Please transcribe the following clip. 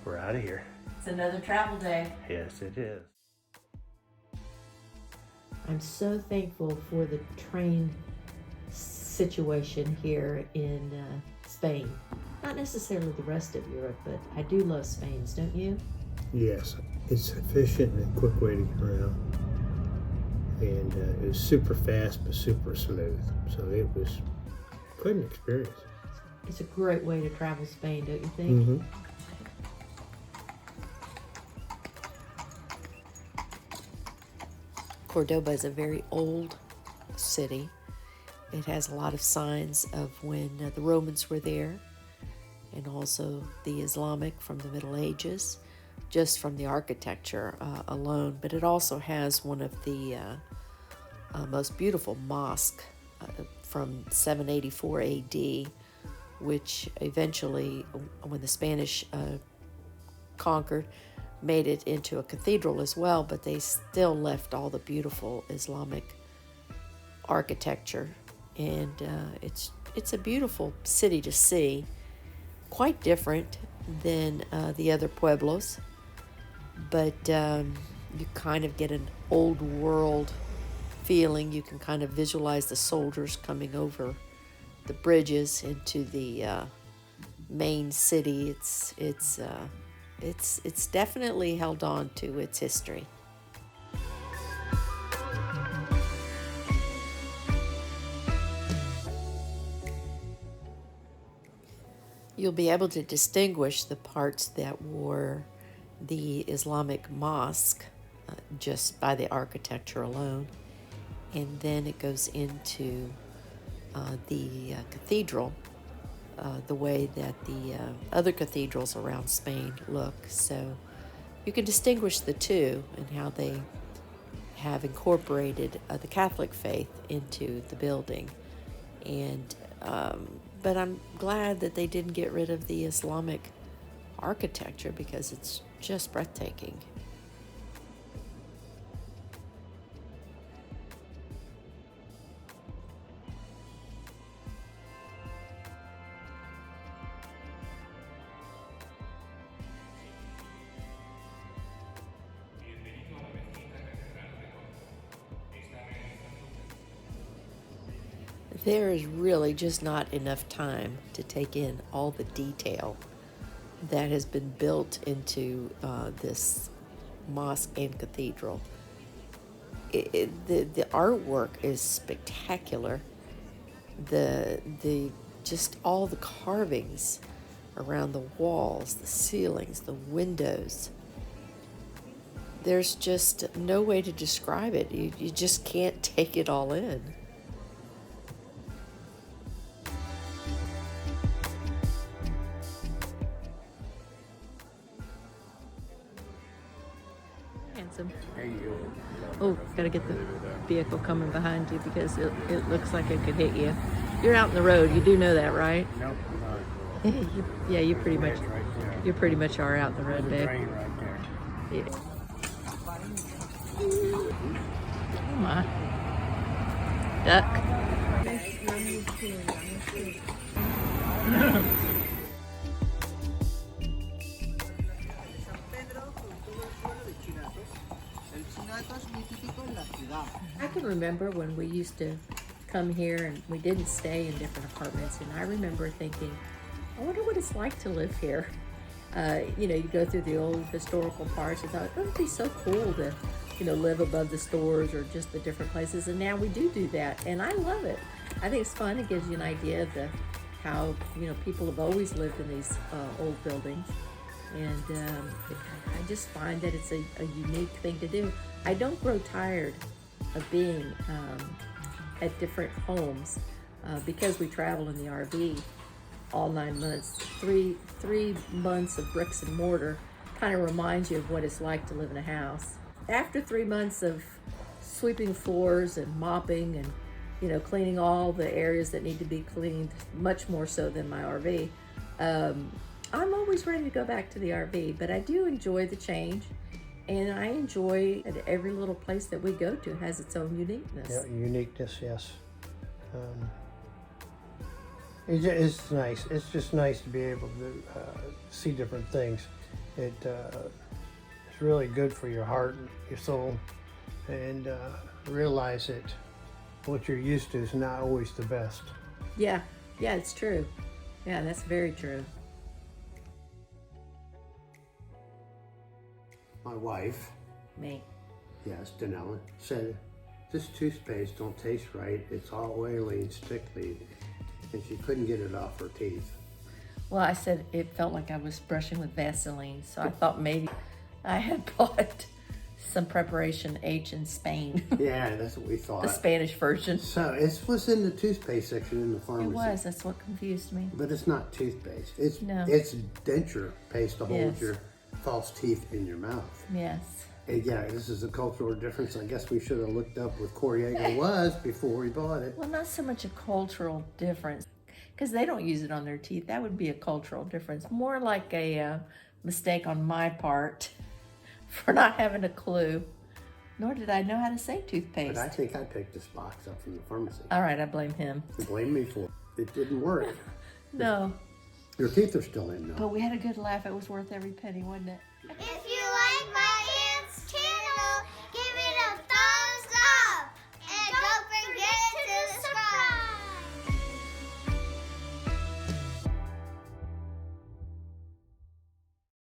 we're out of here. It's another travel day. Yes, it is. I'm so thankful for the train situation here in Spain. Not necessarily the rest of Europe, but I do love Spain's, don't you? Yes, it's efficient and a quick way to get around. And it was super fast but super smooth. So it was quite an experience. It's a great way to travel Spain, don't you think? Mm-hmm. Cordoba is a very old city. It has a lot of signs of when the Romans were there, and also the Islamic from the Middle Ages, just from the architecture alone. But it also has one of the most beautiful mosques from 784 AD, which eventually, when the Spanish conquered, made it into a cathedral as well, but they still left all the beautiful Islamic architecture. And it's a beautiful city to see, quite different than the other pueblos, but you kind of get an old world feeling. You can kind of visualize the soldiers coming over the bridges into the main city. It's definitely held on to its history. You'll be able to distinguish the parts that were the Islamic mosque just by the architecture alone. And then it goes into the cathedral, the way that the other cathedrals around Spain look. So you can distinguish the two and how they have incorporated the Catholic faith into the building. And but I'm glad that they didn't get rid of the Islamic architecture because it's just breathtaking. There is really just not enough time to take in all the detail that has been built into this mosque and cathedral. The artwork is spectacular. The just all the carvings around the walls, the ceilings, the windows. There's just no way to describe it. You just can't take it all in. There you go. Oh, gotta get the vehicle coming behind you because it looks like it could hit you. You're out in the road. You do know that, right? Nope, Yeah, you pretty much are out in the road, babe. train right there. Yeah. Oh my. Duck. I can remember when we used to come here and we didn't stay in different apartments, and I remember thinking, I wonder what it's like to live here. You go through the old historical parts and thought it would be so cool to, live above the stores or just the different places. And now we do that, and I love it. I think it's fun. It gives you an idea of how people have always lived in these old buildings, and I just find that it's a unique thing to do. I don't grow tired of being at different homes because we travel in the RV all 9 months. Three months of bricks and mortar kind of reminds you of what it's like to live in a house. After 3 months of sweeping floors and mopping and cleaning all the areas that need to be cleaned, much more so than my RV, I'm always ready to go back to the RV. But I do enjoy the change, and I enjoy that every little place that we go to has its own uniqueness. Yeah, uniqueness, yes. It's nice. It's just nice to be able to see different things It's really good for your heart and your soul. And realize that what you're used to is not always the best. Yeah, yeah, it's true. Yeah, that's very true. My wife, Me. yes, Danella, said, this toothpaste don't taste right. It's all oily and sticky. And she couldn't get it off her teeth. Well, I said it felt like I was brushing with Vaseline, so I thought maybe I had bought some preparation H in Spain, Yeah, that's what we thought. the Spanish version. So it was in the toothpaste section in the It pharmacy. was, that's what confused me. But it's not toothpaste. It's No. it's denture paste to hold Yes. your false teeth in your mouth. Yes. And yeah, this is a cultural difference. I guess we should have looked up what Coriago was before we bought it. Well, not so much a cultural difference, because they don't use it on their teeth. That would be a cultural difference. More like a mistake on my part for not having a clue. Nor did I know how to say toothpaste. But I think I picked this box up from the pharmacy. All right, I blame him. You blame me for it. It didn't work. No, Your teeth are still in now. but we had a good laugh. It was worth every penny, wasn't it?